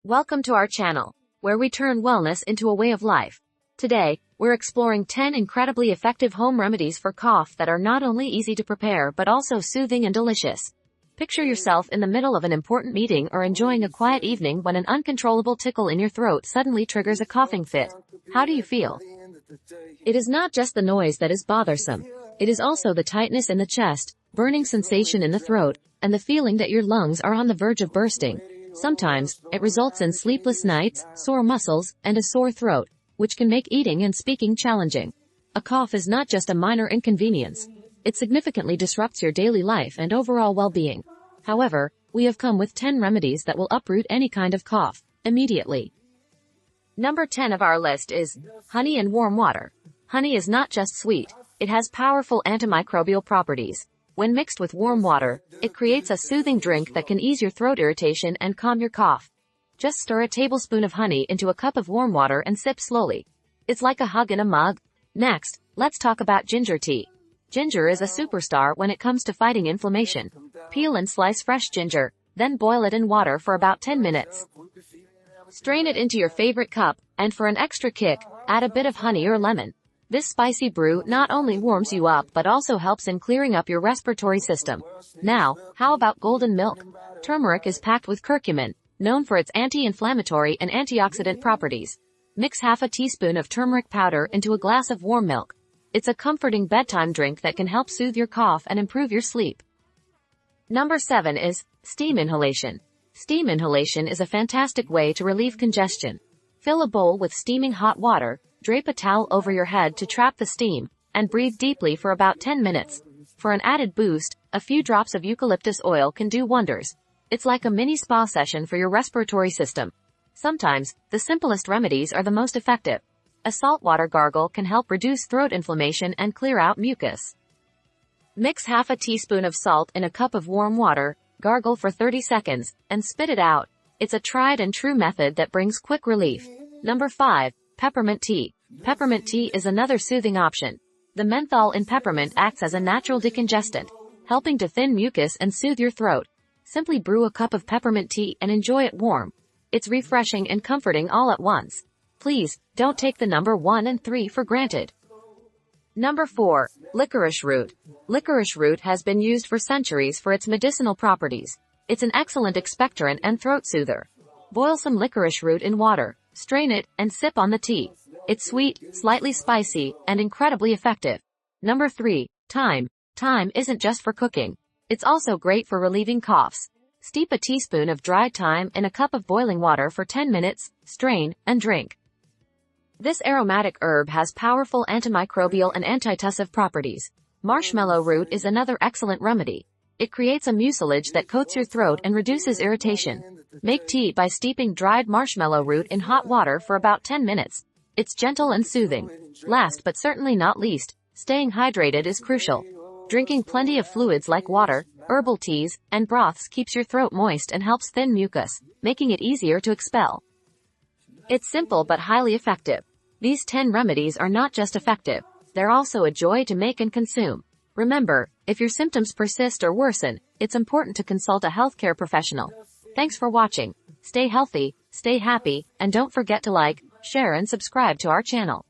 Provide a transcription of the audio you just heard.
Welcome to our channel, where we turn wellness into a way of life. Today, we're exploring 10 incredibly effective home remedies for cough that are not only easy to prepare but also soothing and delicious. Picture yourself in the middle of an important meeting or enjoying a quiet evening when an uncontrollable tickle in your throat suddenly triggers a coughing fit. How do you feel? It is not just the noise that is bothersome. It is also the tightness in the chest, burning sensation in the throat, and the feeling that your lungs are on the verge of bursting. Sometimes, it results in sleepless nights, sore muscles, and a sore throat, which can make eating and speaking challenging. A cough is not just a minor inconvenience. It significantly disrupts your daily life and overall well-being. However, we have come with 10 remedies that will uproot any kind of cough, immediately. Number 10 of our list is honey and warm water. Honey is not just sweet, it has powerful antimicrobial properties. When mixed with warm water, it creates a soothing drink that can ease your throat irritation and calm your cough. Just stir a tablespoon of honey into a cup of warm water and sip slowly. It's like a hug in a mug. Next, let's talk about ginger tea. Ginger is a superstar when it comes to fighting inflammation. Peel and slice fresh ginger, then boil it in water for about 10 minutes. Strain it into your favorite cup, and for an extra kick, add a bit of honey or lemon. This spicy brew not only warms you up but also helps in clearing up your respiratory system. Now, how about golden milk? Turmeric is packed with curcumin, known for its anti-inflammatory and antioxidant properties. Mix half a teaspoon of turmeric powder into a glass of warm milk. It's a comforting bedtime drink that can help soothe your cough and improve your sleep. Number 7 is steam inhalation. Steam inhalation is a fantastic way to relieve congestion. Fill a bowl with steaming hot water, drape a towel over your head to trap the steam, and breathe deeply for about 10 minutes. For an added boost, a few drops of eucalyptus oil can do wonders. It's like a mini spa session for your respiratory system. Sometimes, the simplest remedies are the most effective. A saltwater gargle can help reduce throat inflammation and clear out mucus. Mix half a teaspoon of salt in a cup of warm water, gargle for 30 seconds, and spit it out. It's a tried and true method that brings quick relief. Number 5. Peppermint tea. Peppermint tea is another soothing option. The menthol in peppermint acts as a natural decongestant, helping to thin mucus and soothe your throat. Simply brew a cup of peppermint tea and enjoy it warm. It's refreshing and comforting all at once. Please, don't take the number 1 and 3 for granted. Number 4. Licorice root. Licorice root has been used for centuries for its medicinal properties. It's an excellent expectorant and throat soother. Boil some licorice root in water, strain it, and sip on the tea. It's sweet, slightly spicy, and incredibly effective. Number 3. Thyme. Thyme isn't just for cooking. It's also great for relieving coughs. Steep a teaspoon of dried thyme in a cup of boiling water for 10 minutes, strain, and drink. This aromatic herb has powerful antimicrobial and antitussive properties. Marshmallow root is another excellent remedy. It creates a mucilage that coats your throat and reduces irritation. Make tea by steeping dried marshmallow root in hot water for about 10 minutes. It's gentle and soothing. Last but certainly not least, staying hydrated is crucial. Drinking plenty of fluids like water, herbal teas, and broths keeps your throat moist and helps thin mucus, making it easier to expel. It's simple but highly effective. These 10 remedies are not just effective, they're also a joy to make and consume. Remember, if your symptoms persist or worsen, it's important to consult a healthcare professional. Thanks for watching. Stay healthy, stay happy, and don't forget to like, share and subscribe to our channel.